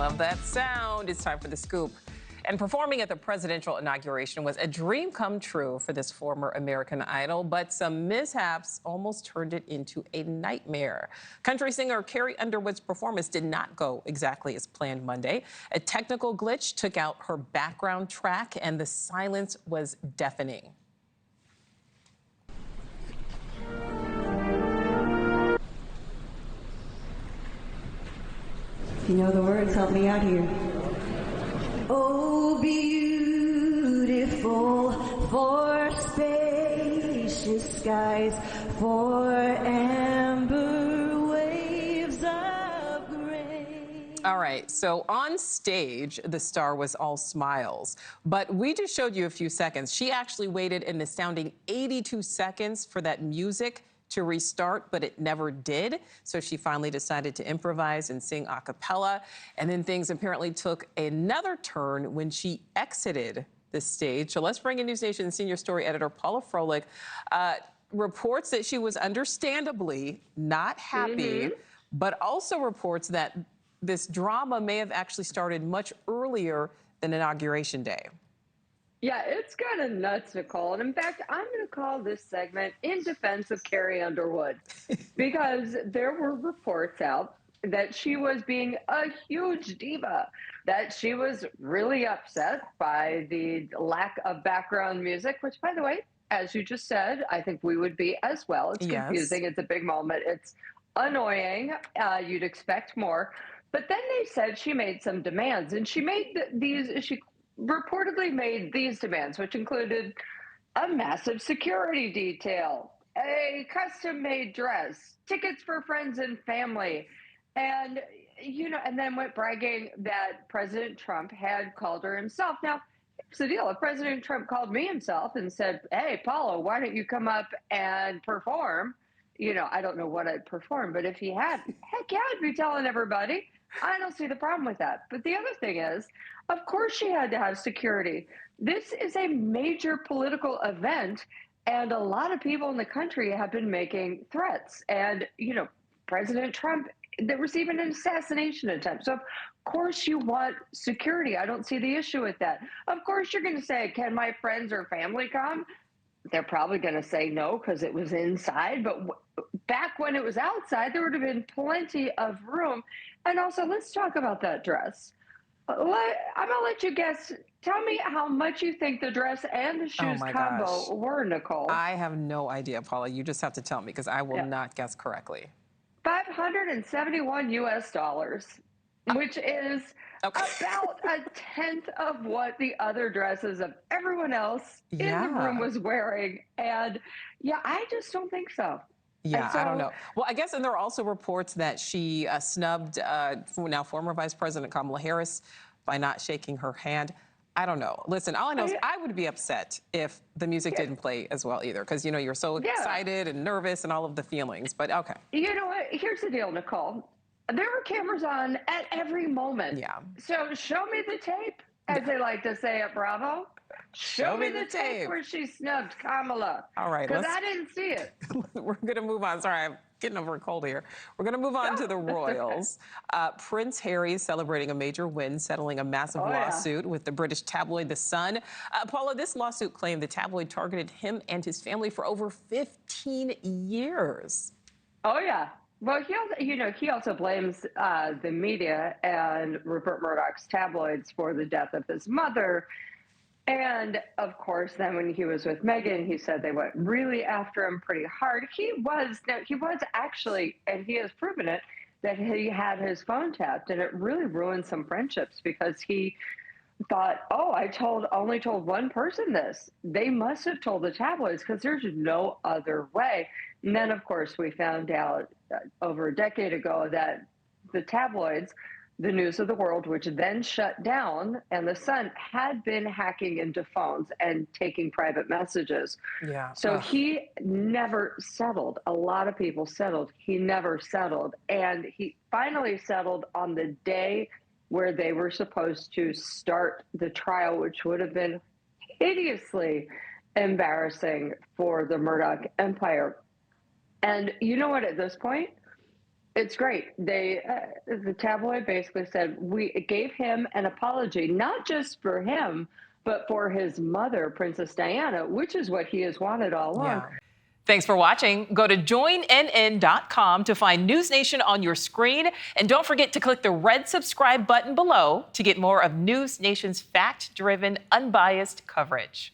Love that sound. It's time for the scoop. And performing at the presidential inauguration was a dream come true for this former American Idol, but some mishaps almost turned it into a nightmare. Country singer Carrie Underwood's performance did not go exactly as planned Monday. A technical glitch took out her background track, and the silence was deafening. If you know the words, help me out here. Oh, beautiful for spacious skies, for amber waves of gray. All right, so on stage, the star was all smiles, but we just showed you a few seconds. She actually waited an astounding 82 seconds for that music to restart, but it never did. So she finally decided to improvise and sing a cappella. And then things apparently took another turn when she exited the stage. So let's bring in NewsNation senior story editor Paula Froelich. Reports that she was understandably not happy, but also reports that this drama may have actually started much earlier than Inauguration Day. Yeah, it's kind of nuts, Nichole. And in fact, I'm going to call this segment in defense of Carrie Underwood, because there were reports out that she was being a huge diva, that she was really upset by the lack of background music, which, by the way, as you just said, I think we would be as well. It's confusing. It's a big moment. It's annoying. You'd expect more. But then they said she made some demands, and she made she reportedly made these demands, which included a massive security detail, a custom-made dress, tickets for friends and family, and and then went bragging that President Trump had called her himself. Now, here's the deal. If President Trump called me himself and said, "Hey, Paula, why don't you come up and perform?" I don't know what I'd perform, but if he had, heck yeah, I'd be telling everybody. I don't see the problem with that. But the other thing is, of course she had to have security. This is a major political event, and a lot of people in the country have been making threats. And, President Trump, there was even an assassination attempt. So, of course, you want security. I don't see the issue with that. Of course, you're going to say, can my friends or family come? They're probably going to say no because it was inside. But back when it was outside, there would have been plenty of room. And also, let's talk about that dress. I'm going to let you guess. Tell me how much you think the dress and the shoes combo were, Nichole. I have no idea, Paula. You just have to tell me, because I will not guess correctly. $571 US, which is about a tenth of what the other dresses of everyone else in the room was wearing. And I just don't think so. Yeah, I don't know. Well, I guess, and there are also reports that she snubbed now former Vice President Kamala Harris by not shaking her hand. I don't know. Listen, all I know is I would be upset if the music didn't play as well either, because, you're so excited and nervous and all of the feelings. But okay. You know what? Here's the deal, Nichole. There were cameras on at every moment. Yeah. So show me the tape, as they like to say at Bravo. Show me the tape where she snubbed Kamala. All right. Because I didn't see it. We're going to move on. Sorry, I'm getting over a cold here. We're going to move on to the royals. Prince Harry is celebrating a major win, settling a massive lawsuit with the British tabloid The Sun. Paula, this lawsuit claimed the tabloid targeted him and his family for over 15 years. Oh, yeah. Well, he also blames the media and Rupert Murdoch's tabloids for the death of his mother. And, of course, then when he was with Meghan, he said they went really after him pretty hard. He was actually, and he has proven it, that he had his phone tapped, and it really ruined some friendships because he thought, oh, I only told one person this. They must have told the tabloids because there's no other way. And then, of course, we found out over a decade ago that the tabloids, the News of the World, which then shut down, and The Sun had been hacking into phones and taking private messages. Yeah. So he never settled. A lot of people settled. He never settled. And he finally settled on the day where they were supposed to start the trial, which would have been hideously embarrassing for the Murdoch empire. And you know what, at this point, It's great. The tabloid basically said we gave him an apology, not just for him, but for his mother, Princess Diana, which is what he has wanted all along. Yeah. Thanks for watching. Go to joinnn.com to find News Nation on your screen. And don't forget to click the red subscribe button below to get more of News Nation's fact-driven, unbiased coverage.